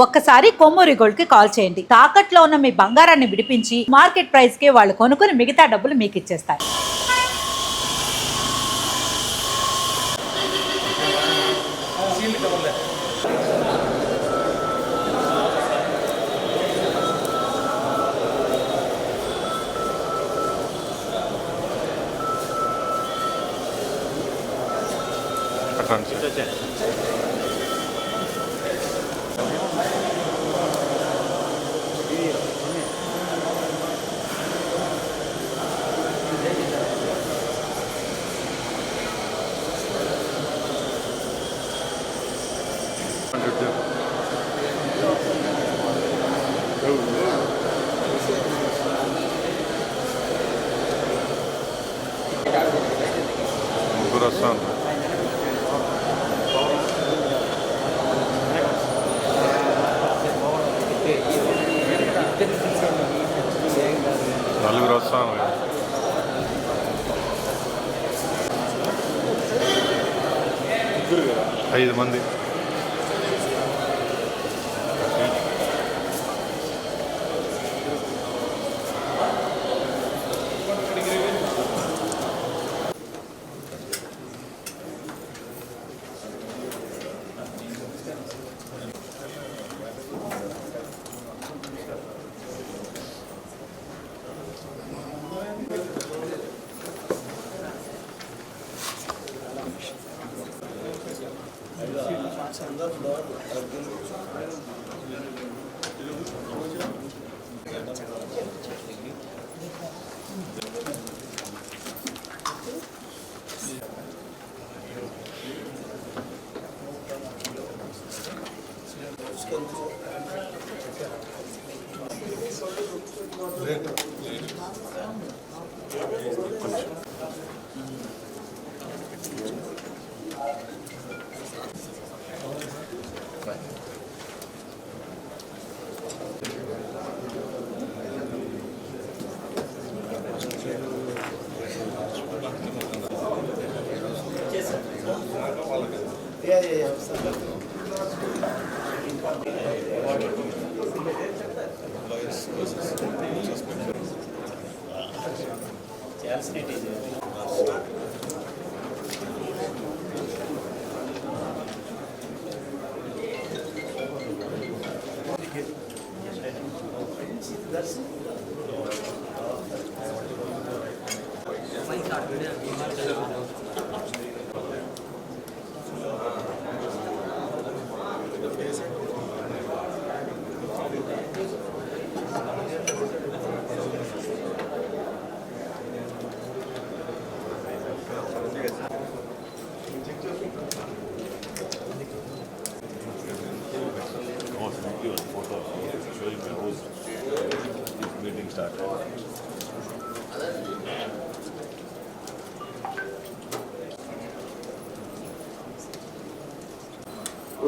ఒక్కసారి కొమ్మూరి గోల్డ్ కి కాల్ చేయండి. తాకట్లో ఉన్న మీ బంగారాన్ని విడిపించి మార్కెట్ ప్రైస్ కి వాళ్ళు కొనుక్కుని మిగతా డబ్బులు మీకు ఇచ్చేస్తారు. నలుగురు వస్తాను. 5 మంది.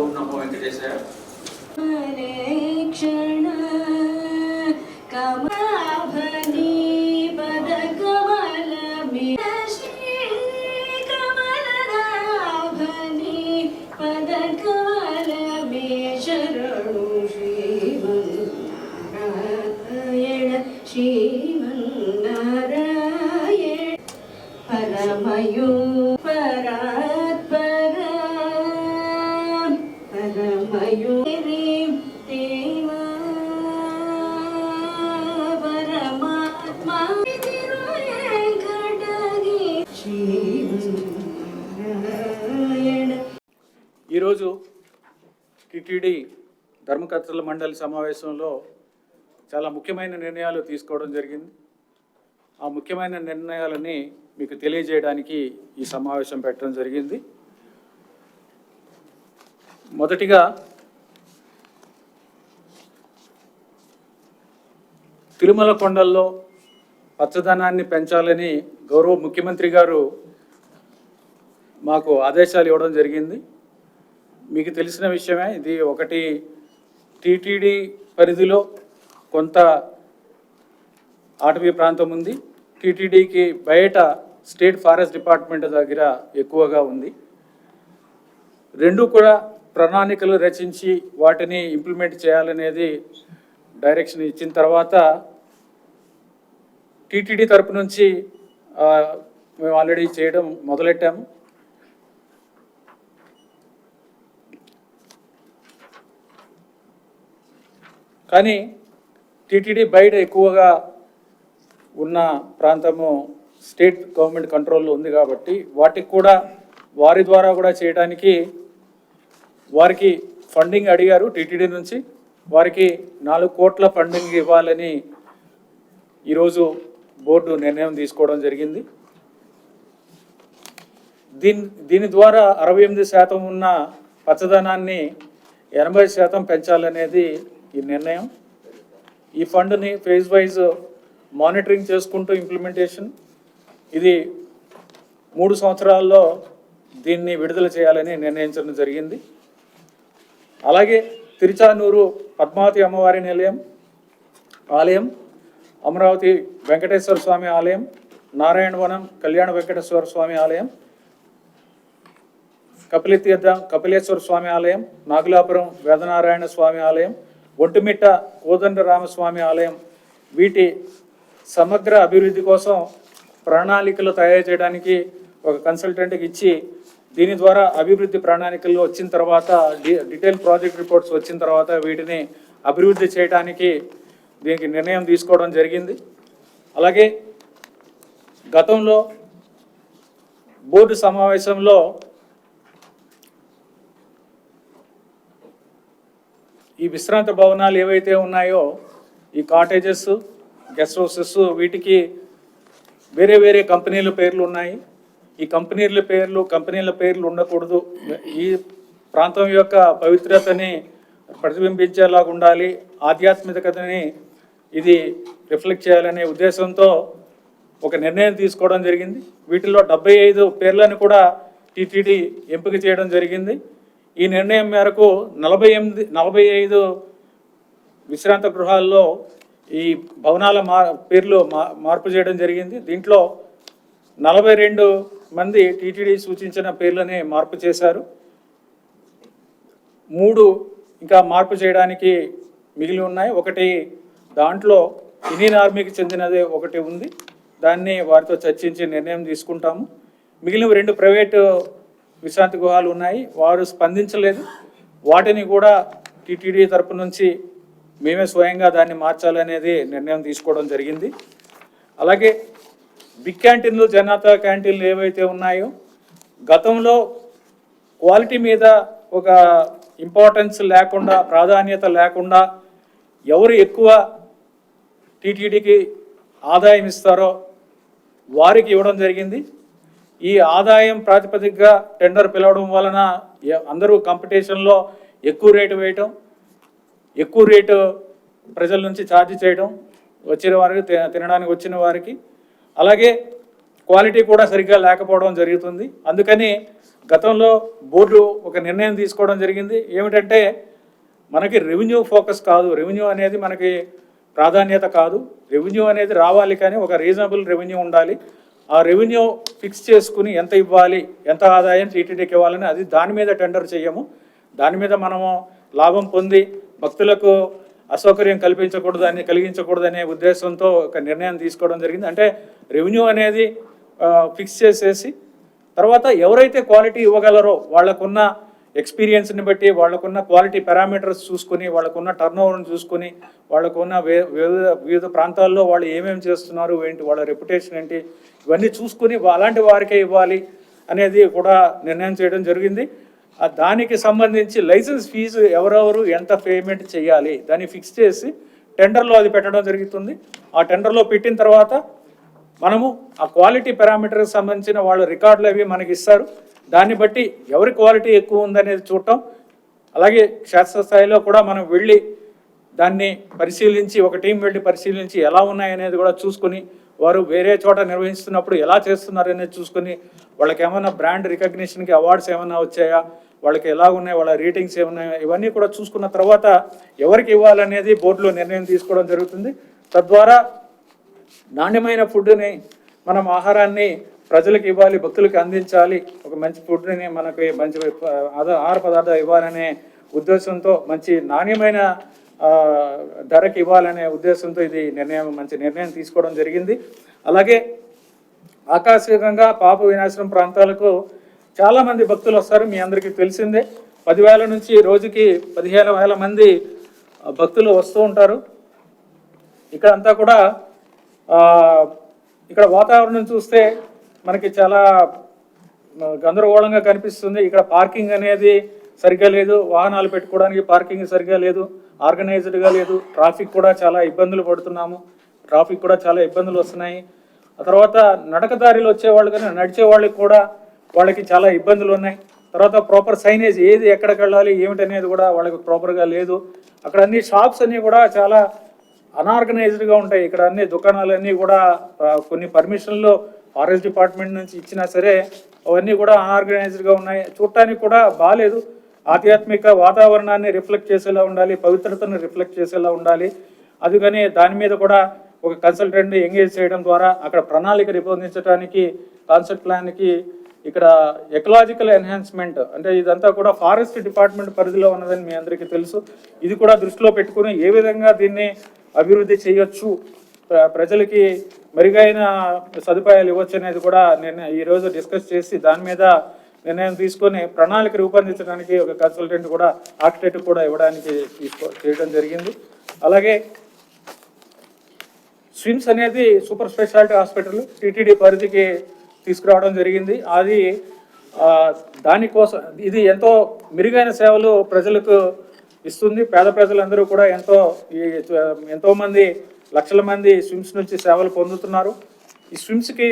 ఓం నమో వెంకటేశాయ. క్షణ కమలాభని పద కమల శ్రీ కమలనాభని పద కమల మే శరణు శ్రీమన్నారాయణ శ్రీమన్నారాయణ పరమయో పరాత్పర పరమయూరి దేవా పరమాత్మా ఈరోజు టిటిడి ధర్మకర్తల మండలి సమావేశంలో చాలా ముఖ్యమైన నిర్ణయాలు తీసుకోవడం జరిగింది. ఆ ముఖ్యమైన నిర్ణయాలని మీకు తెలియజేయడానికి ఈ సమావేశం పెట్టడం జరిగింది. మొదటిగా తిరుమల కొండల్లో పచ్చదనాన్ని పెంచాలని గౌరవ ముఖ్యమంత్రి గారు మాకు ఆదేశాలు ఇవ్వడం జరిగింది. మీకు తెలిసిన విషయమే, ఇది ఒకటి టీటీడీ పరిధిలో కొంత అటవీ ప్రాంతం ఉంది, టీటీడీకి బయట స్టేట్ ఫారెస్ట్ డిపార్ట్మెంట్ దగ్గర ఎక్కువగా ఉంది. రెండు కూడా ప్రణాళికలు రచించి వాటిని ఇంప్లిమెంట్ చేయాలనేది డైరెక్షన్ ఇచ్చిన తర్వాత టీటీడీ తరపు నుంచి మేము ఆల్రెడీ చేయడం మొదలెట్టాము. కానీ టీటీడీ బయట ఎక్కువగా ఉన్న ప్రాంతము స్టేట్ గవర్నమెంట్ కంట్రోల్లో ఉంది కాబట్టి వాటికి కూడా వారి ద్వారా కూడా చేయడానికి వారికి ఫండింగ్ అడిగారు టీటీడీ నుంచి. వారికి 4 కోట్ల ఫండింగ్ ఇవ్వాలని ఈరోజు బోర్డు నిర్ణయం తీసుకోవడం జరిగింది. దీని ద్వారా 68% ఉన్న పచ్చదనాన్ని 80% పెంచాలనేది ఈ నిర్ణయం. ఈ ఫండ్ని ఫేజ్ వైజ్ మానిటరింగ్ చేసుకుంటూ ఇంప్లిమెంటేషన్ ఇది 3 సంవత్సరాల్లో దీన్ని విడుదల చేయాలని నిర్ణయించడం జరిగింది. అలాగే తిరుచానూరు పద్మావతి అమ్మవారి ఆలయం, అమరావతి వెంకటేశ్వర స్వామి ఆలయం, నారాయణవనం కళ్యాణ వెంకటేశ్వర స్వామి ఆలయం, కపిలతీర్థం కపిలేశ్వర స్వామి ఆలయం, నాగులాపురం వేదనారాయణ స్వామి ఆలయం, ఒంటిమిట్ట కోదండరామస్వామి ఆలయం వీటి సమగ్ర అభివృద్ధి కోసం ప్రణాళికలు తయారు చేయడానికి ఒక కన్సల్టెంట్కి ఇచ్చి దీని ద్వారా అభివృద్ధి ప్రణాళికలు వచ్చిన తర్వాత డీటెయిల్ ప్రాజెక్ట్ రిపోర్ట్స్ వచ్చిన తర్వాత వీటిని అభివృద్ధి చేయడానికి దీనికి నిర్ణయం తీసుకోవడం జరిగింది. అలాగే గతంలో బోర్డు సమావేశంలో ఈ విశ్రాంత భవనాలు ఏవైతే ఉన్నాయో ఈ కాటేజెస్, గెస్ట్ హౌసెస్ వీటికి వేరే వేరే కంపెనీల పేర్లు ఉన్నాయి. ఈ కంపెనీల పేర్లు ఉండకూడదు. ఈ ప్రాంతం యొక్క పవిత్రతని ప్రతిబింబించేలాగా ఉండాలి, ఆధ్యాత్మికతని ఇది రిఫ్లెక్ట్ చేయాలనే ఉద్దేశంతో ఒక నిర్ణయం తీసుకోవడం జరిగింది. వీటిలో 75 పేర్లను కూడా టీటీడీ ఎంపిక చేయడం జరిగింది. ఈ నిర్ణయం మేరకు 45 విశ్రాంత గృహాల్లో ఈ భవనాల పేర్లు మార్పు చేయడం జరిగింది. దీంట్లో 42 మంది టీటీడీ సూచించిన పేర్లని మార్పు చేశారు. 3 ఇంకా మార్పు చేయడానికి మిగిలి ఉన్నాయి. ఒకటి దాంట్లో ఇండియన్ ఆర్మీకి చెందినది ఒకటి ఉంది, దాన్ని వారితో చర్చించి నిర్ణయం తీసుకుంటాము. మిగిలిన 2 ప్రైవేటు విశ్రాంతి గృహాలు ఉన్నాయి, వారు స్పందించలేదు. వాటిని కూడా టీటీడీ తరపు నుంచి మేమే స్వయంగా దాన్ని మార్చాలనేది నిర్ణయం తీసుకోవడం జరిగింది. అలాగే బిగ్ క్యాంటీన్లు, జనతా క్యాంటీన్లు ఏవైతే ఉన్నాయో గతంలో క్వాలిటీ మీద ఒక ఇంపార్టెన్స్ లేకుండా, ప్రాధాన్యత లేకుండా ఎవరు ఎక్కువ టీటీడీకి ఆదాయం ఇస్తారో వారికి ఇవ్వడం జరిగింది. ఈ ఆదాయం ప్రాతిపదికగా టెండర్ పిలవడం వలన అందరూ కాంపిటీషన్లో ఎక్కువ రేటు వేయటం, ఎక్కువ రేటు ప్రజల నుంచి ఛార్జ్ చేయడం వచ్చిన వారికి, తినడానికి వచ్చిన వారికి. అలాగే క్వాలిటీ కూడా సరిగ్గా లేకపోవడం జరుగుతుంది. అందుకని గతంలో బోర్డు ఒక నిర్ణయం తీసుకోవడం జరిగింది. ఏమిటంటే మనకి రెవెన్యూ ఫోకస్ కాదు, రెవెన్యూ అనేది మనకి ప్రాధాన్యత కాదు. రెవెన్యూ అనేది రావాలి కానీ ఒక రీజనబుల్ రెవెన్యూ ఉండాలి. ఆ రెవెన్యూ ఫిక్స్ చేసుకుని ఎంత ఇవ్వాలి, ఎంత ఆదాయం టీటీడీకి ఇవ్వాలని అది దాని మీద టెండర్ చేయము. దాని మీద మనము లాభం పొంది భక్తులకు అసౌకర్యం కలిగించకూడదనే ఉద్దేశంతో ఒక నిర్ణయం తీసుకోవడం జరిగింది. అంటే రెవెన్యూ అనేది ఫిక్స్ చేసేసి తర్వాత ఎవరైతే క్వాలిటీ ఇవ్వగలరో వాళ్ళకున్న ఎక్స్పీరియన్స్ని బట్టి, వాళ్ళకున్న క్వాలిటీ పారామీటర్స్ చూసుకొని, వాళ్ళకున్న టర్నోవర్ని చూసుకొని, వాళ్ళకున్న వివిధ ప్రాంతాల్లో వాళ్ళు ఏమేమి చేస్తున్నారు ఏంటి, వాళ్ళ రెప్యుటేషన్ ఏంటి, ఇవన్నీ చూసుకుని అలాంటి వారికే ఇవ్వాలి అనేది కూడా నిర్ణయం చేయడం జరిగింది. దానికి సంబంధించి లైసెన్స్ ఫీజు ఎవరెవరు ఎంత పేమెంట్ చేయాలి దాన్ని ఫిక్స్ చేసి టెండర్లో అది పెట్టడం జరుగుతుంది. ఆ టెండర్లో పెట్టిన తర్వాత మనము ఆ క్వాలిటీ పారామీటర్కి సంబంధించిన వాళ్ళ రికార్డులు అవి మనకి ఇస్తారు. దాన్ని బట్టి ఎవరి క్వాలిటీ ఎక్కువ ఉందనేది చూడటం, అలాగే క్షేత్రస్థాయిలో కూడా మనం వెళ్ళి దాన్ని పరిశీలించి, ఒక టీం వెళ్ళి పరిశీలించి ఎలా ఉన్నాయనేది కూడా చూసుకుని, వారు వేరే చోట నిర్వహిస్తున్నప్పుడు ఎలా చేస్తున్నారు అనేది చూసుకొని, వాళ్ళకి ఏమైనా బ్రాండ్ రికగ్నిషన్కి అవార్డ్స్ ఏమైనా వచ్చాయా, వాళ్ళకి ఎలా ఉన్నాయి, వాళ్ళ రేటింగ్స్ ఏమున్నాయా, ఇవన్నీ కూడా చూసుకున్న తర్వాత ఎవరికి ఇవ్వాలనేది బోర్డులో నిర్ణయం తీసుకోవడం జరుగుతుంది. తద్వారా నాణ్యమైన ఫుడ్ని, మనం ఆహారాన్ని ప్రజలకు ఇవ్వాలి, భక్తులకి అందించాలి, ఒక మంచి ఫుడ్ని మనకి మంచి ఆహార పదార్థాలు ఇవ్వాలనే ఉద్దేశంతో, మంచి నాణ్యమైన ధరకి ఇవ్వాలనే ఉద్దేశంతో ఇది మంచి నిర్ణయం తీసుకోవడం జరిగింది. అలాగే ఆకస్మికంగా పాప వినాశనం ప్రాంతాలకు చాలామంది భక్తులు వస్తారు. మీ అందరికీ తెలిసిందే, 10,000 నుంచి రోజుకి 15,000 మంది భక్తులు వస్తూ ఉంటారు. ఇక్కడ అంతా కూడా ఇక్కడ వాతావరణం చూస్తే మనకి చాలా గందరగోళంగా కనిపిస్తుంది. ఇక్కడ పార్కింగ్ అనేది సరిగ్గా లేదు, వాహనాలు పెట్టుకోవడానికి పార్కింగ్ సరిగ్గా లేదు, ఆర్గనైజ్డ్గా లేదు, ట్రాఫిక్ కూడా చాలా ఇబ్బందులు పడుతున్నాము, ట్రాఫిక్ కూడా చాలా ఇబ్బందులు వస్తున్నాయి. ఆ తర్వాత నడకదారిలో వచ్చేవాళ్ళు కానీ నడిచే వాళ్ళకి కూడా వాళ్ళకి చాలా ఇబ్బందులు ఉన్నాయి. తర్వాత ప్రాపర్ సైనేజ్ ఏది ఎక్కడికి వెళ్ళాలి ఏమిటనేది కూడా వాళ్ళకి ప్రాపర్గా లేదు. అక్కడ అన్ని షాప్స్ అన్నీ కూడా చాలా అన్ఆర్గనైజ్డ్గా ఉంటాయి. ఇక్కడ అన్ని దుకాణాలన్నీ కూడా కొన్ని పర్మిషన్లు ఫారెస్ట్ డిపార్ట్మెంట్ నుంచి ఇచ్చినా సరే అవన్నీ కూడా అన్ఆర్గనైజ్డ్గా ఉన్నాయి. చూడటానికి కూడా బాగాలేదు. ఆధ్యాత్మిక వాతావరణాన్ని రిఫ్లెక్ట్ చేసేలా ఉండాలి, పవిత్రతను రిఫ్లెక్ట్ చేసేలా ఉండాలి. అందుకని దాని మీద కూడా ఒక కన్సల్టెంట్ ఎంగేజ్ చేయడం ద్వారా అక్కడ ప్రణాళిక రూపొందించడానికి కాన్సెప్ట్ ప్లాన్కి ఇక్కడ ఎకలాజికల్ ఎన్హాన్స్మెంట్ అంటే ఇదంతా కూడా ఫారెస్ట్ డిపార్ట్మెంట్ పరిధిలో ఉన్నదని మీ అందరికీ తెలుసు. ఇది కూడా దృష్టిలో పెట్టుకుని ఏ విధంగా దీన్ని అభివృద్ధి చేయొచ్చు, ప్రజలకి మెరుగైన సదుపాయాలు ఇవ్వచ్చు అనేది కూడా నేను ఈరోజు డిస్కస్ చేసి దాని మీద నిర్ణయం తీసుకొని ప్రణాళిక రూపొందించడానికి ఒక కన్సల్టెంట్ కూడా ఆర్కిటెక్ట్ కూడా ఇవ్వడానికి చేయడం జరిగింది. అలాగే స్విమ్స్ అనేది సూపర్ స్పెషాలిటీ హాస్పిటల్ టీటీడీ పరిధికి తీసుకురావడం జరిగింది. అది దానికోసం ఇది ఎంతో మెరుగైన సేవలు ప్రజలకు ఇస్తుంది. పేద ప్రజలందరూ కూడా ఎంతోమంది లక్షల మంది స్విమ్స్ నుంచి సేవలు పొందుతున్నారు. ఈ స్విమ్స్కి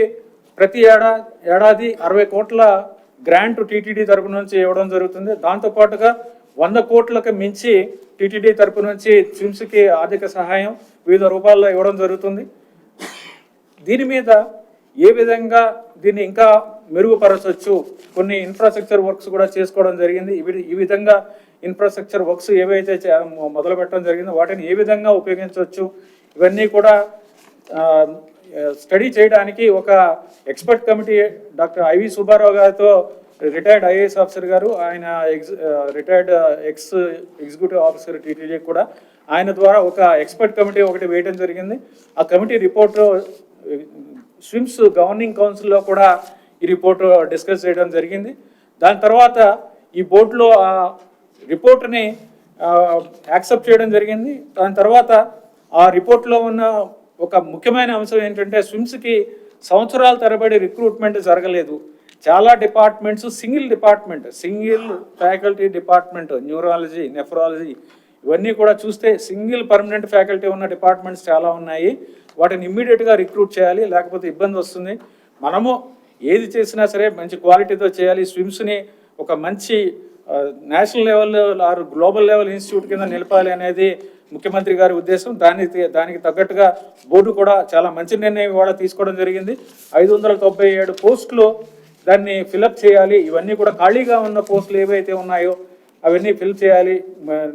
ప్రతి ఏడాది 60 కోట్ల గ్రాంట్ టీటీడీ తరపు నుంచి ఇవ్వడం జరుగుతుంది. దాంతోపాటుగా 100 కోట్లకు మించి టీటీడీ తరపు నుంచి స్విమ్స్కి ఆర్థిక సహాయం వివిధ రూపాల్లో ఇవ్వడం జరుగుతుంది. దీని మీద ఏ విధంగా దీన్ని ఇంకా మెరుగుపరచవచ్చు, కొన్ని ఇన్ఫ్రాస్ట్రక్చర్ వర్క్స్ కూడా చేసుకోవడం జరిగింది. ఈ విధంగా ఇన్ఫ్రాస్ట్రక్చర్ వర్క్స్ ఏవైతే మొదలు పెట్టడం జరిగిందో వాటిని ఏ విధంగా ఉపయోగించవచ్చు, ఇవన్నీ కూడా స్టడీ చేయడానికి ఒక expert committee doctor IV Subbarao గారితో రిటైర్డ్ ఐఏఎస్ ఆఫీసర్ గారు, ఆయన రిటైర్డ్ ఎగ్జిక్యూటివ్ ఆఫీసర్ టీటీడీ కూడా, ఆయన ద్వారా ఒక ఎక్స్పర్ట్ కమిటీ ఒకటి వేయడం జరిగింది. ఆ కమిటీ రిపోర్ట్ స్విమ్స్ గవర్నింగ్ కౌన్సిల్లో కూడా ఈ రిపోర్ట్ డిస్కస్ చేయడం జరిగింది. దాని తర్వాత ఈ బోర్డులో ఆ రిపోర్ట్ని యాక్సెప్ట్ చేయడం జరిగింది. దాని తర్వాత ఆ రిపోర్ట్లో ఉన్న ఒక ముఖ్యమైన అంశం ఏంటంటే స్విమ్స్కి సంవత్సరాల తరబడి రిక్రూట్మెంట్ జరగలేదు. చాలా departments single faculty department, neurology, nephrology ఇవన్నీ కూడా చూస్తే సింగిల్ పర్మనెంట్ ఫ్యాకల్టీ ఉన్న డిపార్ట్మెంట్స్ చాలా ఉన్నాయి. వాటిని ఇమ్మీడియట్గా రిక్రూట్ చేయాలి, లేకపోతే ఇబ్బంది వస్తుంది. మనము ఏది చేసినా సరే మంచి క్వాలిటీతో చేయాలి. స్విమ్స్ని ఒక మంచి national level or global level institute కింద నిలపాలి అనేది ముఖ్యమంత్రి గారి ఉద్దేశం. దానికి తగ్గట్టుగా బోర్డు కూడా చాలా మంచి నిర్ణయం ఇవాళ తీసుకోవడం జరిగింది. 597 పోస్టులు దాన్ని ఫిలప్ చేయాలి. ఇవన్నీ కూడా ఖాళీగా ఉన్న పోస్టులు ఏవైతే ఉన్నాయో అవన్నీ ఫిల్ చేయాలి,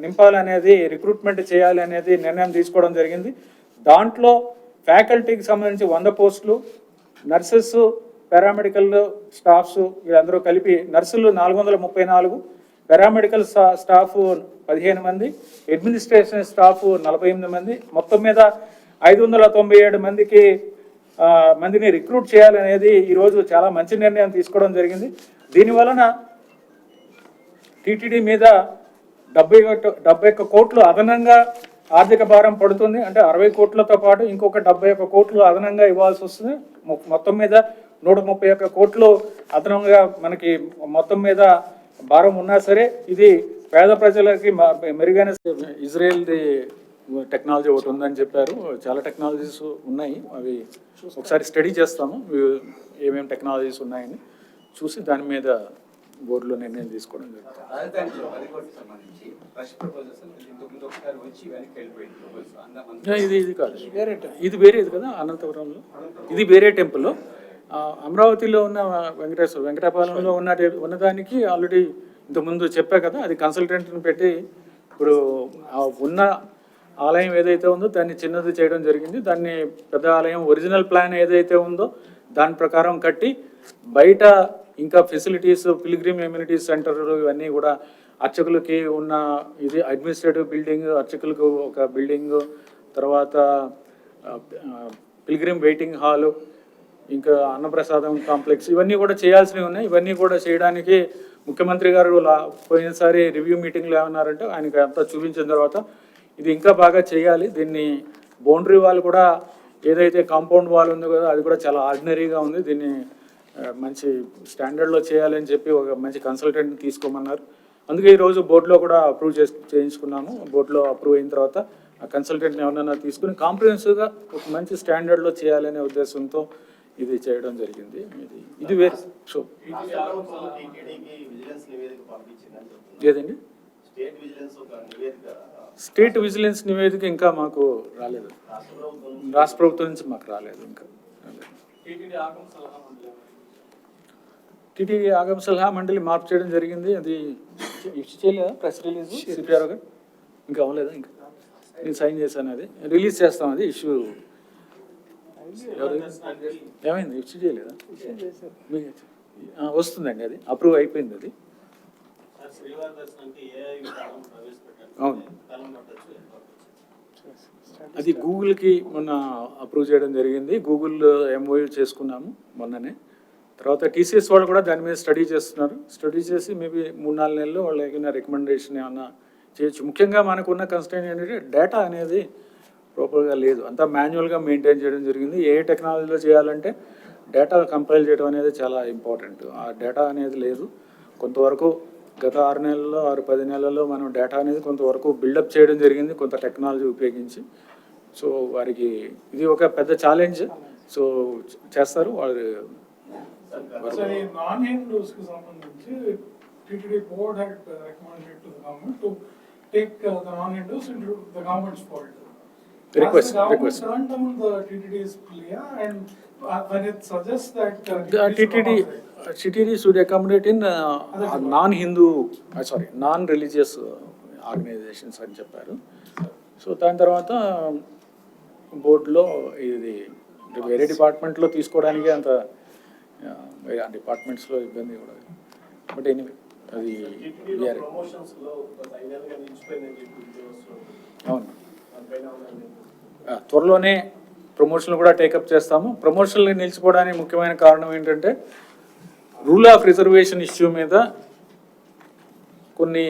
నింపాలి అనేది, రిక్రూట్మెంట్ చేయాలి అనేది నిర్ణయం తీసుకోవడం జరిగింది. దాంట్లో ఫ్యాకల్టీకి సంబంధించి 100 పోస్టులు, నర్సెస్, పారామెడికల్ స్టాఫ్స్ వీళ్ళందరూ కలిపి నర్సులు 434, పారామెడికల్ స్టాఫ్ 15 మంది, అడ్మినిస్ట్రేషన్ స్టాఫ్ 48 మంది, మొత్తం మీద 597 మందిని రిక్రూట్ చేయాలనేది ఈరోజు చాలా మంచి నిర్ణయం తీసుకోవడం జరిగింది. దీనివలన టీటీడీ మీద 71 కోట్లు అదనంగా ఆర్థిక భారం పడుతుంది. అంటే 60 కోట్లతో పాటు ఇంకొక 71 కోట్లు అదనంగా ఇవ్వాల్సి వస్తుంది. మొత్తం మీద 131 కోట్లు అదనంగా మనకి మొత్తం మీద భారం ఉన్నా సరే ఇది పేద ప్రజలకి మెరుగైన. ఇజ్రాయెల్ది టెక్నాలజీ ఒకటి ఉందని చెప్పారు. చాలా టెక్నాలజీస్ ఉన్నాయి, అవి ఒకసారి స్టడీ చేస్తాము, ఏమేమి టెక్నాలజీస్ ఉన్నాయని చూసి దాని మీద బోర్డులో నిర్ణయం తీసుకోవడం జరుగుతుంది. ఇది కాదు, ఇది వేరేది కదా అనంతపురంలో, ఇది వేరే టెంపుల్. అమరావతిలో ఉన్న వెంకటాపాలెంలో ఉన్నదానికి ఆల్రెడీ ఇంతకుముందు చెప్పా కదా, అది కన్సల్టెంట్ని పెట్టి ఇప్పుడు ఉన్న ఆలయం ఏదైతే ఉందో దాన్ని చిన్నది చేయడం జరిగింది. దాన్ని పెద్ద ఆలయం ఒరిజినల్ ప్లాన్ ఏదైతే ఉందో దాని ప్రకారం కట్టి బయట ఇంకా ఫెసిలిటీస్ పిల్గ్రిమ్ ఎమ్యూనిటీస్ సెంటర్లు ఇవన్నీ కూడా అర్చకులకి ఉన్న ఇది అడ్మినిస్ట్రేటివ్ బిల్డింగ్, అర్చకులకు ఒక బిల్డింగ్, తర్వాత పిల్గ్రిమ్ వెయిటింగ్ హాలు, ఇంకా అన్నప్రసాదం కాంప్లెక్స్ ఇవన్నీ కూడా చేయాల్సినవి ఉన్నాయి. ఇవన్నీ కూడా చేయడానికి ముఖ్యమంత్రి గారు పోయినసారి రివ్యూ మీటింగ్లో ఏమన్నారంటే ఆయనకి అంతా చూపించిన తర్వాత ఇది ఇంకా బాగా చేయాలి, దీన్ని బౌండరీ వాల్ కూడా ఏదైతే కాంపౌండ్ వాల్ ఉందో కదా అది కూడా చాలా ఆర్డినరీగా ఉంది, దీన్ని మంచి స్టాండర్డ్లో చేయాలని చెప్పి ఒక మంచి కన్సల్టెంట్ని తీసుకోమన్నారు. అందుకే ఈరోజు బోర్డులో కూడా అప్రూవ్ చేయించుకున్నాము. బోర్డులో అప్రూవ్ అయిన తర్వాత ఆ కన్సల్టెంట్ని ఎవరైనా తీసుకుని కాంప్రిహెన్సివ్గా ఒక మంచి స్టాండర్డ్లో చేయాలనే ఉద్దేశంతో ఇది చేయడం జరిగింది. ఇది వేరే సో ఏదండి స్టేట్ విజిలెన్స్ నివేదిక ఇంకా మాకు రాలేదు, రాష్ట్ర ప్రభుత్వం నుంచి మాకు రాలేదు. ఇంకా టీటీడీ ఆగమ సలహా మండలి మార్పు చేయడం జరిగింది. అది ఇష్యూ చేయలేదా ప్రెస్ రిలీజ్ సిపిఆర్ గారు? ఇంకా అవ్వలేదా? ఇంకా నేను సైన్ చేశాను, అది రిలీజ్ చేస్తాం. అది ఇష్యూ ఏమైంది? ఇష్యూ చేయలేదా? వస్తుందండి, అది అప్రూవ్ అయిపోయింది. అది అవును, అది గూగుల్కి మొన్న అప్రూవ్ చేయడం జరిగింది. గూగుల్ ఎంఓయూ చేసుకున్నాము మొన్ననే. తర్వాత టీసీఎస్ వాళ్ళు కూడా దాని మీద స్టడీ చేస్తున్నారు. స్టడీ చేసి మేబీ 3-4 నెలల్లో వాళ్ళు ఏమైనా రికమెండేషన్ ఏమన్నా చేయొచ్చు. ముఖ్యంగా మనకున్న కన్స్ట్రెయింట్ ఏంటంటే డేటా అనేది ప్రాపర్గా లేదు, అంతా మాన్యువల్గా మెయింటైన్ చేయడం జరిగింది. ఏ టెక్నాలజీలో చేయాలంటే డేటా కంపైల్ చేయడం అనేది చాలా ఇంపార్టెంట్. ఆ డేటా అనేది లేదు. కొంతవరకు గత 6 నెలల్లో 6-10 నెలల్లో మనం డేటా అనేది కొంతవరకు బిల్డప్ చేయడం జరిగింది కొంత టెక్నాలజీ ఉపయోగించి. సో వారికి ఇది ఒక పెద్ద ఛాలెంజ్. సో చేస్తారు వాళ్ళు. నాన్ హిందూస్కి సంబంధించి TTD board had recommended to the government to take the non-Hindus into the government's fold. Request. Turned down the TTD's plea, and when it suggests that TTD should accommodate in non-Hindu, non-religious organizations అని చెప్పారు. So దాని తర్వాత బోర్డులో ఇది వేరే డిపార్ట్మెంట్లో తీసుకోవడానికి అంత డిపార్ట్మెంట్స్లో ఇబ్బంది కూడా. బట్ ఎనీవే అది అవును, త్వరలోనే ప్రమోషన్లు కూడా టేకప్ చేస్తాము. ప్రమోషన్లు నిలిచిపోవడానికి ముఖ్యమైన కారణం ఏంటంటే రూల్ ఆఫ్ రిజర్వేషన్ ఇష్యూ మీద కొన్ని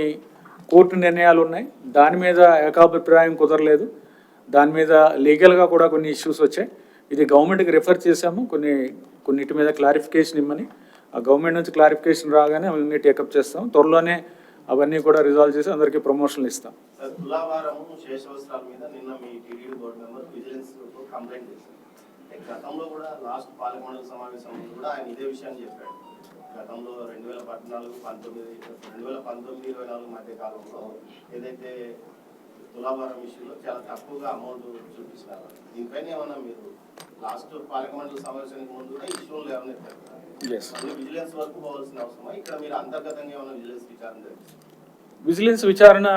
కోర్టు నిర్ణయాలు ఉన్నాయి. దాని మీద ఏకాభిప్రాయం కుదరలేదు. దాని మీద లీగల్గా కూడా కొన్ని ఇష్యూస్ వచ్చాయి. ఇది గవర్నమెంట్కి రిఫర్ చేశాము, కొన్నిటి మీద క్లారిఫికేషన్ ఇమ్మని. ఆ గవర్నమెంట్ నుంచి క్లారిఫికేషన్ రాగానే అవన్నీ టేకప్ చేస్తాం. త్వరలోనే అవన్నీ కూడా రిజాల్వ్ చేసి అందరికీ ప్రమోషన్లు ఇస్తాం. గతంలో కూడా లాస్ట్ పార్లమెంట్ సమావేశంలో కూడా ఆయన ఇదే విషయాన్ని చెప్పాడు. గతంలో 2019-2024 మధ్య కాలంలో ఏదైతే తులాభారం విషయంలో చాలా తక్కువగా అమౌంట్ చూపిస్తున్నారు. దీనిపైన ఏమన్నా మీరు లాస్ట్ పార్లమెంట్ సమావేశానికి ముందు కూడా ఇష్యూలు లేవనెత్తారు. విజిలెన్స్ వరకు పోవాల్సిన అవసరమా? ఇక్కడ మీరు అంతర్గతంగా ఏమన్నా విజిలెన్స్ విచారణ జరిగింది? విజిలెన్స్ విచారణ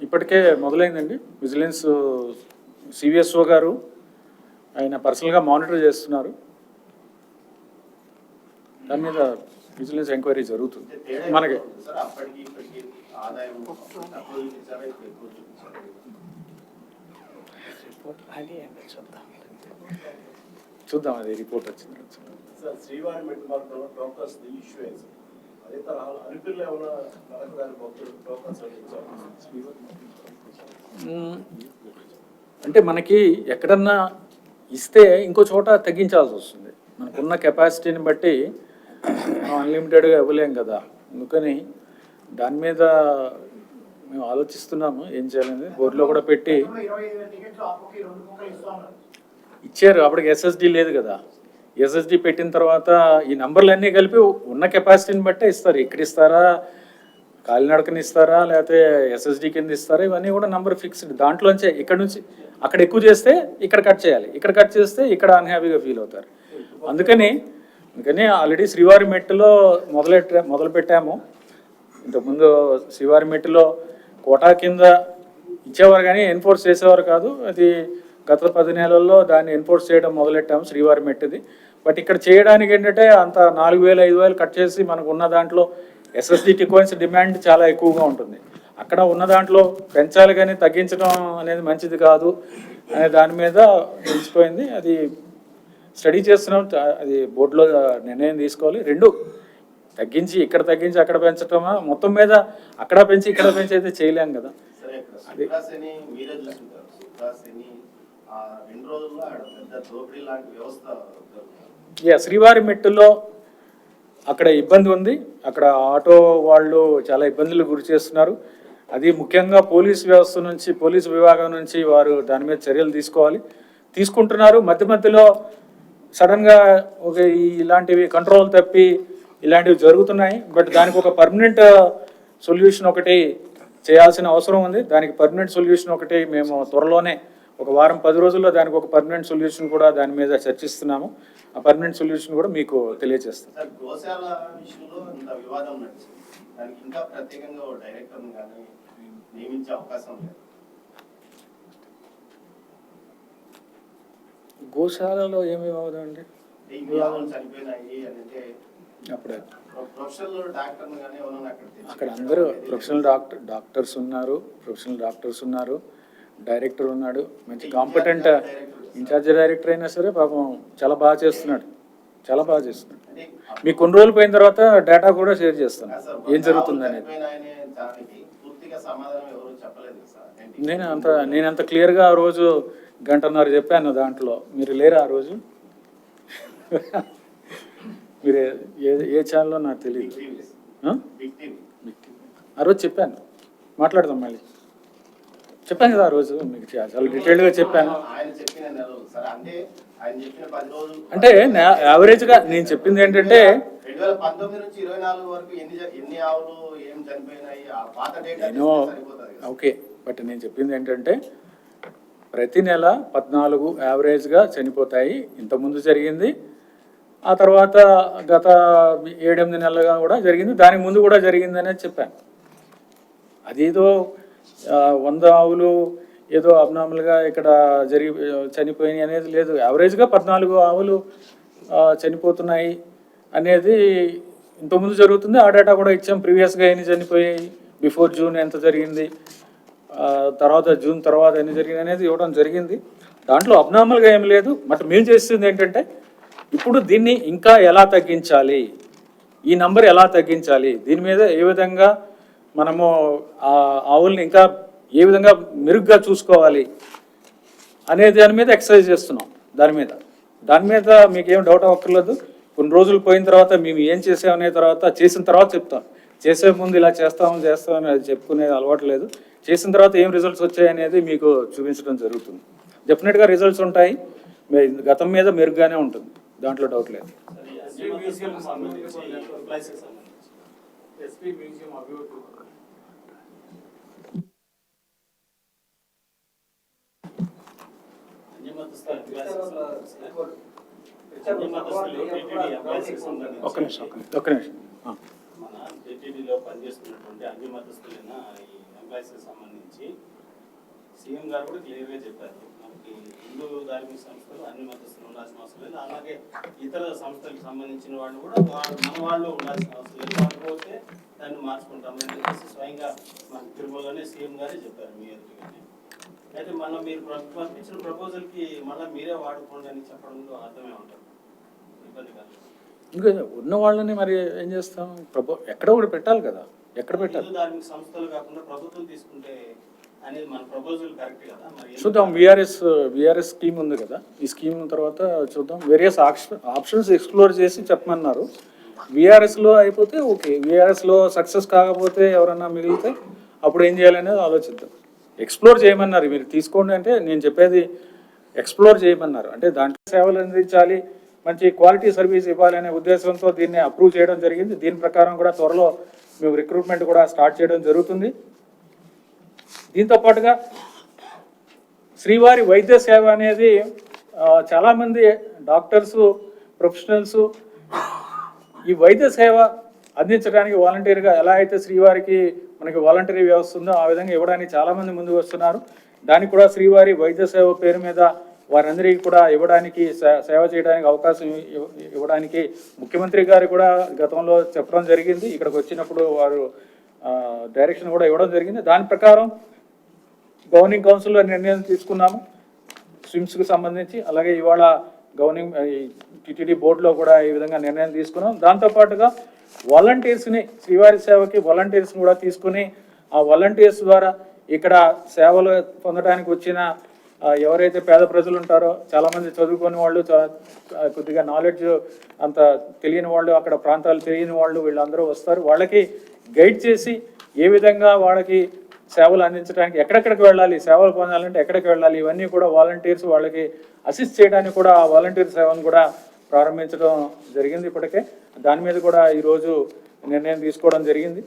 ఇప్పటికే మొదలైందండి. విజిలెన్స్ సివిఎస్ఓ గారు ఆయన పర్సనల్గా మానిటర్ చేస్తున్నారు. దాని మీద విజిలెన్స్ ఎంక్వైరీ జరుగుతుంది. మనకి చూద్దాం, అది రిపోర్ట్ వచ్చింది. శ్రీవారి మెట్టు మార్గంలో టోకన్స్ ఇష్యూ అయింది. అదే తరహాలో అలిపిరిలో ఏమైనా నరకదారి భక్తులు టోకన్స్ అంటే మనకి ఎక్కడన్నా ఇస్తే ఇంకో చోట తగ్గించాల్సి వస్తుంది. మనకున్న కెపాసిటీని బట్టి మనం అన్లిమిటెడ్గా ఇవ్వలేం కదా. అందుకని దాని మీద మేము ఆలోచిస్తున్నాము ఏం చేయాలని. బోర్డులో కూడా పెట్టి ఇచ్చారు. అప్పటికి ఎస్ఎస్డి లేదు కదా. ఎస్ఎస్డి పెట్టిన తర్వాత ఈ నంబర్లన్నీ కలిపి ఉన్న కెపాసిటీని బట్టే ఇస్తారు. ఎక్కడ ఇస్తారా, కాలినడకని ఇస్తారా, లేకపోతే ఎస్ఎస్డి కింద ఇస్తారా, ఇవన్నీ కూడా నంబర్ ఫిక్స్డ్. దాంట్లోంచే ఇక్కడ నుంచి అక్కడ ఎక్కువ చేస్తే ఇక్కడ కట్ చేయాలి, ఇక్కడ కట్ చేస్తే ఇక్కడ అన్హ్యాపీగా ఫీల్ అవుతారు. అందుకని ఆల్రెడీ శ్రీవారి మెట్టులో మొదలు పెట్టాము. ఇంతకుముందు శ్రీవారి మెట్టులో కోటా కింద ఇచ్చేవారు కానీ ఎన్ఫోర్స్ చేసేవారు కాదు. అది గత 10 నెలల్లో దాన్ని ఎన్ఫోర్స్ చేయడం మొదలెట్టాము శ్రీవారి మెట్టుది. బట్ ఇక్కడ చేయడానికి ఏంటంటే అంత 4,000 5,000 కట్ చేసి మనకు ఉన్న దాంట్లో ఎస్ఎస్డిటి కాయిన్స్ డిమాండ్ చాలా ఎక్కువగా ఉంటుంది. అక్కడ ఉన్న దాంట్లో పెంచాలి కానీ తగ్గించడం అనేది మంచిది కాదు అనే దాని మీద నిలిచిపోయింది. అది స్టడీ చేస్తున్నాం, అది బోర్డులో నిర్ణయం తీసుకోవాలి. రెండు తగ్గించి ఇక్కడ తగ్గించి అక్కడ పెంచటమా, మొత్తం మీద అక్కడ పెంచి ఇక్కడ పెంచి అయితే చేయలేం కదా. సరే, సుప్రాసేని మీరే చూసుకుంటారు. సుప్రాసేని 2 రోజుల్లో ఆడ పెద్ద దోపిడీ లాంటి వ్యవస్థ జరుగుతుంది. శ్రీవారి మెట్టులో అక్కడ ఇబ్బంది ఉంది. అక్కడ ఆటో వాళ్ళు చాలా ఇబ్బందులు గురి చేస్తున్నారు. అది ముఖ్యంగా పోలీస్ వ్యవస్థ నుంచి, పోలీసు విభాగం నుంచి వారు దాని మీద చర్యలు తీసుకుంటున్నారు. మధ్య మధ్యలో సడన్గా ఒక ఇలాంటివి కంట్రోల్ తప్పి ఇలాంటివి జరుగుతున్నాయి. బట్ దానికి ఒక పర్మనెంట్ సొల్యూషన్ ఒకటి చేయాల్సిన అవసరం ఉంది. దానికి పర్మనెంట్ సొల్యూషన్ ఒకటి మేము త్వరలోనే ఒక వారం 10 రోజుల్లో దానికి ఒక పర్మనెంట్ సొల్యూషన్ కూడా దాని మీద చర్చిస్తున్నాము. ఆ పర్మనెంట్ సొల్యూషన్ కూడా మీకు తెలియజేస్తాం. సార్, గోశాల విషయంలో ఇంత వివాదం నడిచింది. దానికి ఇంకా ప్రత్యేకంగా ఓ డైరెక్టర్ని కానీ నియమించే అవకాశం లేదు. గోశాలలో ఏమి వివాదం అండి? ఈ వివాదం చనిపోయినాయి అని అంటే అప్పుడే ప్రొఫెషనల్ డాక్టర్ని కానీ ఎవరైనా అక్కడ అందరూ ప్రొఫెషనల్ డాక్టర్స్ ఉన్నారు, డైరెక్టర్ ఉన్నాడు, మంచి కాంపిటెంట్ ఇన్ఛార్జ్ డైరెక్టర్ అయినా సరే పాపం చాలా బాగా చేస్తున్నాడు. మీకు కొన్ని రోజులు పోయిన తర్వాత డేటా కూడా షేర్ చేస్తాను ఏం జరుగుతుంది అనేది. నేను అంత క్లియర్గా ఆ రోజు 1.5 గంట చెప్పాను. దాంట్లో మీరు లేరా ఆ రోజు? మీరు ఏ ఛానల్లో నాకు తెలియదు. ఆ రోజు చెప్పాను, మాట్లాడదాం మళ్ళీ. చెప్పాను కదా ఆ రోజు, మీకు చాలా డీటెయిల్గా చెప్పాను. అంటే యావరేజ్గా నేను చెప్పింది ఏంటంటే 2019 నుంచి 24 వరకు ఎన్ని ఆవులు ఏం చనిపోయినాయి ఆ పాత డేటా సరిపోతుంది. ఓకే, బట్ నేను చెప్పింది ఏంటంటే ప్రతి నెల 14 యావరేజ్గా చనిపోతాయి. ఇంతకుముందు జరిగింది, ఆ తర్వాత గత 7-8 నెలలుగా కూడా జరిగింది, దానికి ముందు కూడా జరిగింది అనేది చెప్పాను. అదేదో 100 ఆవులు ఏదో అబ్నార్మల్గా ఇక్కడ చనిపోయినాయి అనేది లేదు. యావరేజ్గా 14 ఆవులు చనిపోతున్నాయి అనేది ఇంతకుముందు జరుగుతుంది. ఆ డేటా కూడా ఇచ్చాం. ప్రీవియస్గా ఎన్ని చనిపోయాయి, బిఫోర్ జూన్ ఎంత జరిగింది, తర్వాత జూన్ తర్వాత ఎన్ని జరిగింది అనేది ఇవ్వడం జరిగింది. దాంట్లో అబ్నార్మల్గా ఏం లేదు. బట్ మేము చేస్తుంది ఏంటంటే ఇప్పుడు దీన్ని ఇంకా ఎలా తగ్గించాలి, ఈ నంబర్ ఎలా తగ్గించాలి, దీని మీద ఏ విధంగా మనము ఆవుల్ని ఇంకా ఏ విధంగా మెరుగ్గా చూసుకోవాలి అనే దాని మీద ఎక్సర్సైజ్ చేస్తున్నాం. దాని మీద మీకు ఏం డౌట్ అవ్వక్కర్లేదు. కొన్ని రోజులు పోయిన తర్వాత మేము ఏం చేసామనే చేసిన తర్వాత చెప్తాం. చేసే ముందు ఇలా చేస్తామని అది చెప్పుకునే అలవాటు లేదు. చేసిన తర్వాత ఏం రిజల్ట్స్ వచ్చాయి అనేది మీకు చూపించడం జరుగుతుంది. డెఫినెట్గా రిజల్ట్స్ ఉంటాయి. గతం మీద మెరుగ్గానే ఉంటుంది, దాంట్లో డౌట్ లేదు. ఒక్క నిమిషం. మన టీటీడీలో పనిచేస్తున్నటువంటి అన్ని మతస్థులైన ఈ ఎంప్లాయీస్కి సంబంధించి సీఎం గారు కూడా క్లియర్గా చెప్పారు. మనకి హిందూ ధార్మిక సంస్థలు అన్ని మతస్థులు ఉండాల్సిన అవసరం లేదు, అలాగే ఇతర సంస్థలకు సంబంధించిన వాళ్ళు కూడా మన వాళ్ళు ఉండాల్సిన అవసరం లేదు, కాకపోతే దాన్ని మార్చుకుంటామని చెప్పేసి స్వయంగా మన తిరుమలలోనే సీఎం గారే చెప్పారు మీ ఎదురుగానే. అయితే మనం మీరు పంపించిన ప్రపోజల్కి మళ్ళీ మీరే వాడుకోండి అని చెప్పడంలో అర్థమే ఉంటుంది, ఇబ్బంది కాదు. ఇంకా ఉన్న వాళ్ళని మరి ఏం చేస్తాం, ఎక్కడ కూడా పెట్టాలి కదా, ఎక్కడ పెట్టాలి. ధార్మిక సంస్థలు కాకుండా ప్రభుత్వం తీసుకుంటే అనేది మన ప్రపోజల్ కరెక్ట్ కదా. చూద్దాం, విఆర్ఎస్ స్కీమ్ ఉంది కదా, ఈ స్కీమ్ తర్వాత చూద్దాం. వేరియస్ ఆప్షన్స్ ఎక్స్ప్లోర్ చేసి చెప్పమన్నారు. విఆర్ఎస్లో అయిపోతే ఓకే, విఆర్ఎస్లో సక్సెస్ కాకపోతే ఎవరన్నా మిగిలితే అప్పుడు ఏం చేయాలనేది ఆలోచిద్దాం. ఎక్స్ప్లోర్ చేయమన్నారు, మీరు తీసుకోండి అంటే నేను చెప్పేది ఎక్స్ప్లోర్ చేయమన్నారు. అంటే దాంట్లో సేవలు అందించాలి, మంచి క్వాలిటీ సర్వీస్ ఇవ్వాలి అనే ఉద్దేశంతో దీన్ని అప్రూవ్ చేయడం జరిగింది. దీని ప్రకారం కూడా త్వరలో మేము రిక్రూట్మెంట్ కూడా స్టార్ట్ చేయడం జరుగుతుంది. దీంతో పాటుగా శ్రీవారి వైద్య సేవ అనేది చాలామంది డాక్టర్సు, ప్రొఫెషనల్స్ ఈ వైద్య సేవ అందించడానికి వాలంటీర్గా ఎలా అయితే శ్రీవారికి మనకి వాలంటరీ వ్యవస్థ ఉందో ఆ విధంగా ఇవ్వడానికి చాలామంది ముందుకు వస్తున్నారు. దానికి కూడా శ్రీవారి వైద్య సేవ పేరు మీద వారందరికీ కూడా ఇవ్వడానికి సేవ చేయడానికి అవకాశం ఇవ్వడానికి ముఖ్యమంత్రి గారు కూడా గతంలో చెప్పడం జరిగింది. ఇక్కడికి వచ్చినప్పుడు వారు డైరెక్షన్ కూడా ఇవ్వడం జరిగింది. దాని ప్రకారం గవర్నింగ్ కౌన్సిల్లో నిర్ణయం తీసుకున్నాము స్విమ్స్కి సంబంధించి. అలాగే ఇవాళ గవర్నింగ్ టీటీడీ బోర్డులో కూడా ఈ విధంగా నిర్ణయం తీసుకున్నాం. దాంతోపాటుగా వాలంటీర్స్ని, శ్రీవారి సేవకి వాలంటీర్స్ని కూడా తీసుకుని ఆ వాలంటీర్స్ ద్వారా ఇక్కడ సేవలు పొందడానికి వచ్చిన ఎవరైతే పేద ప్రజలు ఉంటారో, చాలామంది చదువుకునే వాళ్ళు, కొద్దిగా నాలెడ్జ్ అంత తెలియని వాళ్ళు, అక్కడ ప్రాంతాలు తెలియని వాళ్ళు, వీళ్ళందరూ వస్తారు. వాళ్ళకి గైడ్ చేసి ఏ విధంగా వాళ్ళకి సేవలు అందించడానికి, ఎక్కడెక్కడికి వెళ్ళాలి, సేవలు పొందాలంటే ఎక్కడికి వెళ్ళాలి, ఇవన్నీ కూడా వాలంటీర్స్ వాళ్ళకి అసిస్ట్ చేయడానికి కూడా ఆ వాలంటీర్ సేవను కూడా ప్రారంభించడం జరిగింది. ఇప్పటికే దాని మీద కూడా ఈరోజు నిర్ణయం తీసుకోవడం జరిగింది.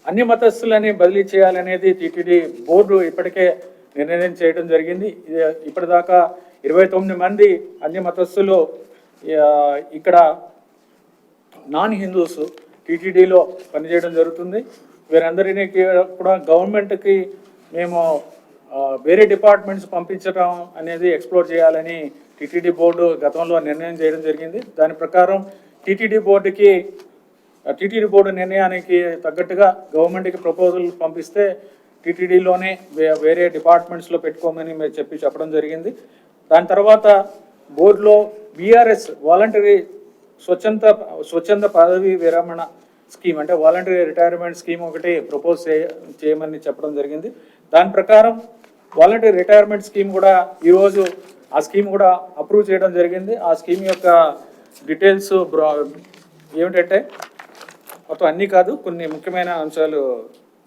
అన్ని మతస్థులని బదిలీ చేయాలనేది టీటీడీ బోర్డు ఇప్పటికే నిర్ణయం చేయడం జరిగింది. ఇప్పటిదాకా 29 మంది అన్ని మతస్థులు ఇక్కడ నాన్ హిందూస్ టీటీడీలో పనిచేయడం జరుగుతుంది. వీరందరినీ కూడా గవర్నమెంట్కి మేము వేరే డిపార్ట్మెంట్స్ పంపించడం అనేది ఎక్స్ప్లోర్ చేయాలని టీటీడీ బోర్డు గతంలో నిర్ణయం చేయడం జరిగింది. దాని ప్రకారం టీటీడీ బోర్డు నిర్ణయానికి తగ్గట్టుగా గవర్నమెంట్కి ప్రపోజల్ పంపిస్తే టీటీడీలోనే వేరే డిపార్ట్మెంట్స్లో పెట్టుకోమని మేము చెప్పడం జరిగింది. దాని తర్వాత బోర్డులో బీఆర్ఎస్ వాలంటరీ స్వచ్ఛంద పదవి విరమణ స్కీమ్, అంటే వాలంటరీ రిటైర్మెంట్ స్కీమ్ ఒకటి ప్రపోజ్ చేయమని చెప్పడం జరిగింది. దాని ప్రకారం వాలంటరీ రిటైర్మెంట్ స్కీమ్ కూడా ఈరోజు ఆ స్కీమ్ కూడా అప్రూవ్ చేయడం జరిగింది. ఆ స్కీమ్ యొక్క డీటెయిల్స్ ఏమిటంటే, మొత్తం అన్నీ కాదు, కొన్ని ముఖ్యమైన అంశాలు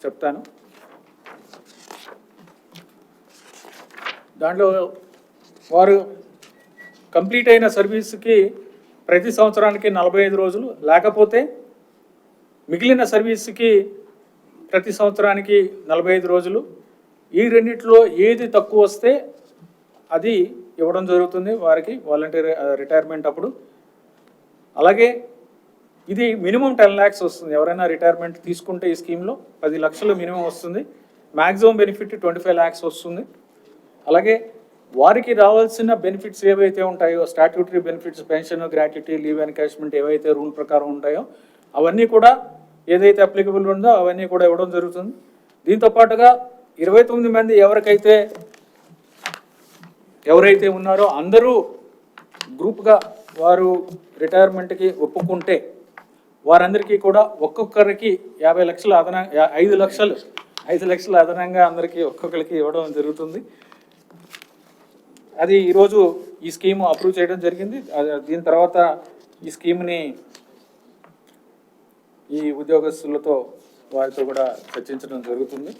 చెప్తాను. దాంట్లో వారు కంప్లీట్ అయిన సర్వీస్కి ప్రతి సంవత్సరానికి 45 రోజులు, లేకపోతే మిగిలిన సర్వీస్కి ప్రతి సంవత్సరానికి 45 రోజులు. ఈ రెండిట్లో ఏది తక్కువ వస్తే అది ఇవ్వడం జరుగుతుంది వారికి వాలంటీర్ రిటైర్మెంట్ అప్పుడు. అలాగే ఇది మినిమం 10 lakhs వస్తుంది. ఎవరైనా రిటైర్మెంట్ తీసుకుంటే ఈ స్కీమ్లో 10 లక్షలు మినిమం వస్తుంది. మ్యాక్సిమం బెనిఫిట్ 25 lakhs వస్తుంది. అలాగే వారికి రావాల్సిన బెనిఫిట్స్ ఏవైతే ఉంటాయో, statutory benefits, pension, gratuity, leave encashment ఏవైతే రూల్ ప్రకారం ఉంటాయో అవన్నీ కూడా ఏదైతే అప్లికబుల్ ఉందో అవన్నీ కూడా ఇవ్వడం జరుగుతుంది. దీంతోపాటుగా 29 మంది ఎవరైతే ఉన్నారో అందరూ గ్రూప్గా వారు రిటైర్మెంట్కి ఒప్పుకుంటే వారందరికీ కూడా ఒక్కొక్కరికి 50 లక్షల అదనంగా 5 లక్షలు అదనంగా అందరికీ ఒక్కొక్కరికి ఇవ్వడం జరుగుతుంది. అది ఈరోజు ఈ స్కీమ్ అప్రూవ్ చేయడం జరిగింది. దీని తర్వాత ఈ స్కీమ్ని ఈ ఉద్యోగస్తులతో వారితో కూడా చర్చించడం జరుగుతుంది.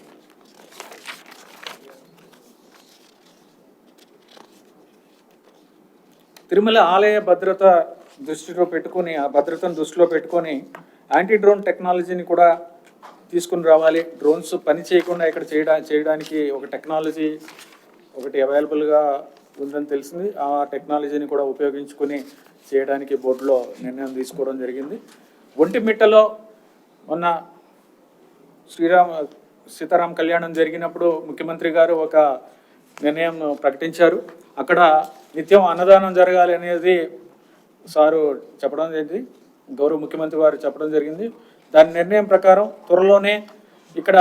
తిరుమల ఆలయ భద్రత దృష్టిలో పెట్టుకొని, ఆ భద్రతను దృష్టిలో పెట్టుకొని యాంటీ డ్రోన్ టెక్నాలజీని కూడా తీసుకుని రావాలి. డ్రోన్స్ పని చేయకుండా ఇక్కడ చేయడానికి ఒక టెక్నాలజీ ఒకటి అవైలబుల్గా ఉందని తెలిసింది. ఆ టెక్నాలజీని కూడా ఉపయోగించుకొని చేయడానికి బోర్డులో నిర్ణయం తీసుకోవడం జరిగింది. ఒంటిమిట్టలో మొన్న సీతారాం కళ్యాణం జరిగినప్పుడు ముఖ్యమంత్రి గారు ఒక నిర్ణయం ప్రకటించారు. అక్కడ నిత్యం అన్నదానం జరగాలి అనేది సారు చెప్పడం జరిగింది, గౌరవ ముఖ్యమంత్రి వారు చెప్పడం జరిగింది. దాని నిర్ణయం ప్రకారం త్వరలోనే ఇక్కడ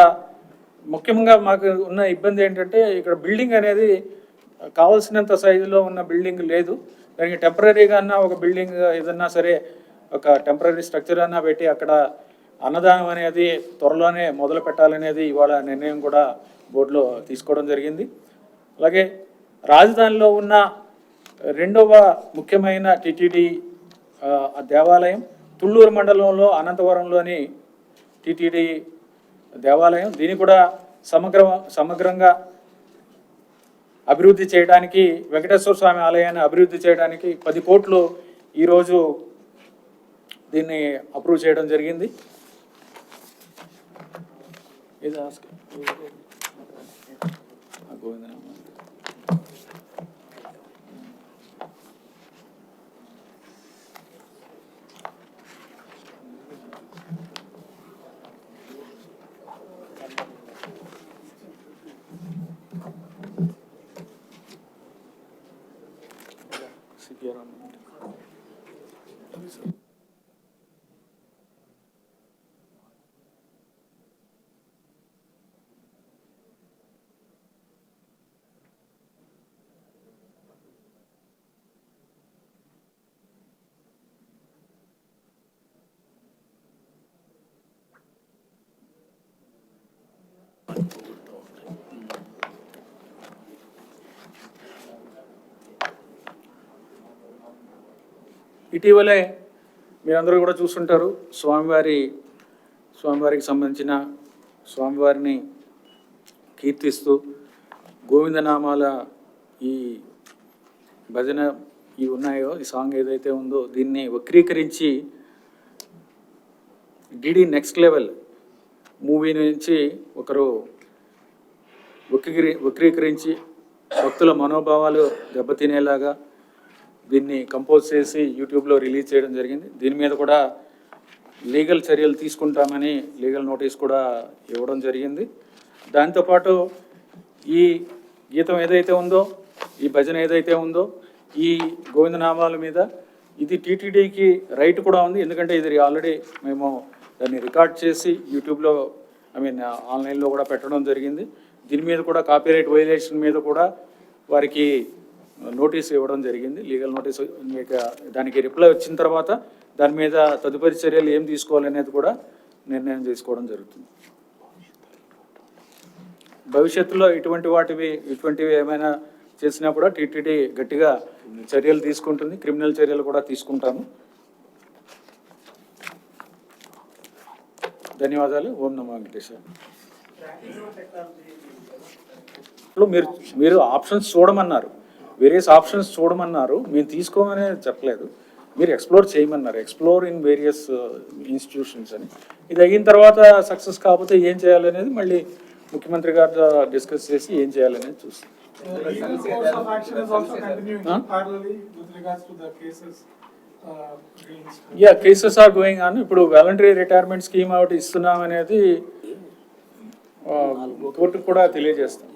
ముఖ్యంగా మాకు ఉన్న ఇబ్బంది ఏంటంటే, ఇక్కడ బిల్డింగ్ అనేది కావాల్సినంత సైజులో ఉన్న బిల్డింగ్ లేదు. దానికి టెంపరీగా ఒక బిల్డింగ్ ఏదన్నా సరే, ఒక టెంపరీ స్ట్రక్చర్ అన్నా పెట్టి అక్కడ అన్నదానం అనేది త్వరలోనే మొదలు పెట్టాలనేది ఇవాళ నిర్ణయం కూడా బోర్డులో తీసుకోవడం జరిగింది. అలాగే రాజధానిలో ఉన్న రెండవ ముఖ్యమైన టీటీడీ దేవాలయం తుళ్ళూరు మండలంలో అనంతవరంలోని టీటీడీ దేవాలయం, దీన్ని కూడా సమగ్రంగా అభివృద్ధి చేయడానికి, వెంకటేశ్వర స్వామి ఆలయాన్ని అభివృద్ధి చేయడానికి 10 కోట్లు ఈరోజు దీన్ని అప్రూవ్ చేయడం జరిగింది. సార్. ఇటీవలే మీరందరూ కూడా చూస్తుంటారు, స్వామివారికి సంబంధించిన స్వామివారిని కీర్తిస్తూ గోవిందనామాల ఈ భజన ఇవి ఉన్నాయో, ఈ సాంగ్ ఏదైతే ఉందో దీన్ని వక్రీకరించి డిడి నెక్స్ట్ లెవెల్ మూవీ నుంచి ఒకరు వక్రీకరించి భక్తుల మనోభావాలు దెబ్బతినేలాగా దీన్ని కంపోజ్ చేసి యూట్యూబ్లో రిలీజ్ చేయడం జరిగింది. దీని మీద కూడా లీగల్ చర్యలు తీసుకుంటామని లీగల్ నోటీస్ కూడా ఇవ్వడం జరిగింది. దాంతోపాటు ఈ గీతం ఏదైతే ఉందో, ఈ భజన ఏదైతే ఉందో, ఈ గోవిందనామాల మీద ఇది టీటీడీకి రైట్ కూడా ఉంది. ఎందుకంటే ఇది ఆల్రెడీ మేము దాన్ని రికార్డ్ చేసి యూట్యూబ్లో ఆన్లైన్లో కూడా పెట్టడం జరిగింది. దీని మీద కూడా కాపీరైట్ వైలేషన్ మీద కూడా వారికి నోటీస్ ఇవ్వడం జరిగింది, లీగల్ నోటీస్. దానికి రిప్లై వచ్చిన తర్వాత దాని మీద తదుపరి చర్యలు ఏం తీసుకోవాలనేది కూడా నిర్ణయం తీసుకోవడం జరుగుతుంది. భవిష్యత్తులో ఇటువంటివి ఏమైనా చేసినా కూడా టీటీడీ గట్టిగా చర్యలు తీసుకుంటుంది, క్రిమినల్ చర్యలు కూడా తీసుకుంటాము. ధన్యవాదాలు. ఓం నమో వెంకటేశ్వర. మీరు ఆప్షన్స్ చూడమన్నారు, వేరియస్ ఆప్షన్స్ చూడమన్నారు, మేము తీసుకోమని చెప్పలేదు, మీరు ఎక్స్ప్లోర్ చేయమన్నారు. ఎక్స్ప్లోర్ ఇన్ వేరియస్ ఇన్స్టిట్యూషన్స్ అని. ఇది అయిన తర్వాత సక్సెస్ కాకపోతే ఏం చేయాలనేది మళ్ళీ ముఖ్యమంత్రి గారితో డిస్కస్ చేసి ఏం చేయాలనేది చూస్తాం. Yeah, cases are going on. ఇప్పుడు వాలంటరీ రిటైర్మెంట్ స్కీమ్ ఒకటి ఇస్తున్నాం అనేది కోర్టుకు కూడా తెలియజేస్తాం.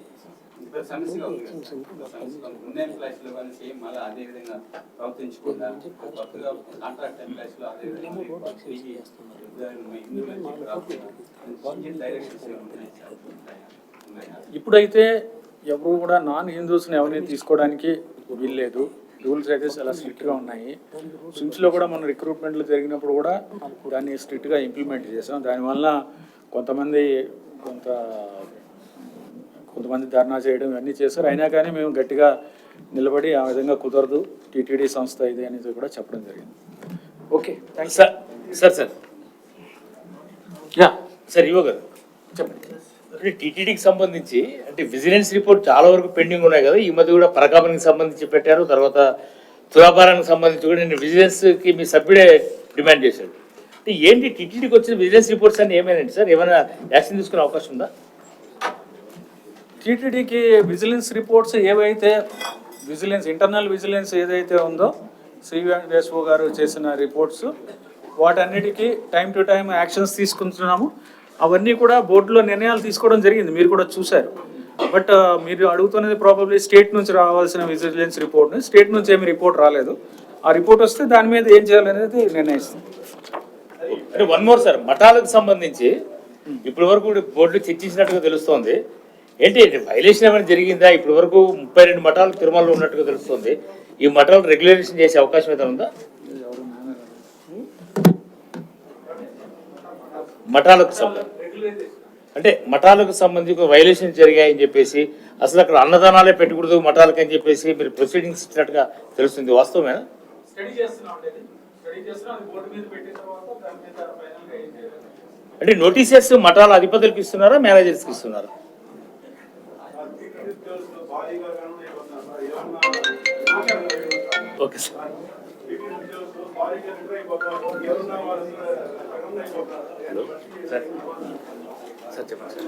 ఇప్పుడైతే ఎవరు కూడా నాన్ హిందూస్ని ఎవరిని తీసుకోవడానికి వీల్లేదు. రూల్స్ అయితే చాలా స్ట్రిక్ట్గా ఉన్నాయి. స్విమ్స్లో కూడా మన రిక్రూట్మెంట్లు జరిగినప్పుడు కూడా దాన్ని స్ట్రిక్ట్గా ఇంప్లిమెంట్ చేసాం. దానివల్ల కొంతమంది ధర్నా చేయడం ఇవన్నీ చేశారు. అయినా కానీ మేము గట్టిగా నిలబడి ఆ విధంగా కుదరదు, టీటీడీ సంస్థ ఇది అనేది కూడా చెప్పడం జరిగింది. Okay, thanks sir. సార్ ఇవ్వ గారు చెప్పండి. అంటే టీటీడీకి సంబంధించి అంటే విజిలెన్స్ రిపోర్ట్ చాలా వరకు పెండింగ్ ఉన్నాయి కదా. ఈ మధ్య కూడా పరకామనికి సంబంధించి పెట్టారు, తర్వాత తులాభారానికి సంబంధించి కూడా నేను విజిలెన్స్కి మీ సభ్యుడే డిమాండ్ చేశాడు. అంటే ఏంటి టీటీడీకి వచ్చిన విజిలెన్స్ రిపోర్ట్స్ అన్ని ఏమైనా సార్, ఏమైనా యాక్షన్ తీసుకునే అవకాశం ఉందా? టీటీడీకి విజిలెన్స్ రిపోర్ట్స్ ఏవైతే ఇంటర్నల్ విజిలెన్స్ ఏదైతే ఉందో, శ్రీ వెంకటేశ్వర గారు చేసిన రిపోర్ట్స్, వాటన్నిటికీ టైం టు టైం యాక్షన్స్ తీసుకుంటున్నాము. అవన్నీ కూడా బోర్డులో నిర్ణయాలు తీసుకోవడం జరిగింది, మీరు కూడా చూశారు. బట్ మీరు అడుగుతున్నది ప్రాబబ్లీ స్టేట్ నుంచి రావాల్సిన విజిలెన్స్ రిపోర్ట్ని. స్టేట్ నుంచి ఏమి రిపోర్ట్ రాలేదు. ఆ రిపోర్ట్ వస్తే దాని మీద ఏం చేయాలనేది నిర్ణయిస్తాం. అంటే వన్ మోర్ సార్, మఠాలకు సంబంధించి ఇప్పటి వరకు బోర్డులో చర్చించినట్టుగా తెలుస్తోంది. ఏంటి వైలేషన్ ఏమైనా జరిగిందా? ఇప్పటి వరకు 32 మఠాలు తిరుమలలో ఉన్నట్టుగా తెలుస్తుంది. ఈ మఠాలు రెగ్యులేషన్ చేసే అవకాశం ఏదైనా ఉందా? మఠాలకు సంబంధించి వైలేషన్ జరిగాయని చెప్పేసి, అసలు అక్కడ అన్నదానాలే పెట్టకూడదు మఠాలకు అని చెప్పేసి మీరు ప్రొసీడింగ్స్ ఇచ్చినట్టుగా తెలుస్తుంది. వాస్తవమేనా? అంటే నోటీసెస్ మఠాల అధిపతులకు ఇస్తున్నారా, మేనేజర్స్కి ఇస్తున్నారా? Okay sir. సార్ చెప్పండి సార్.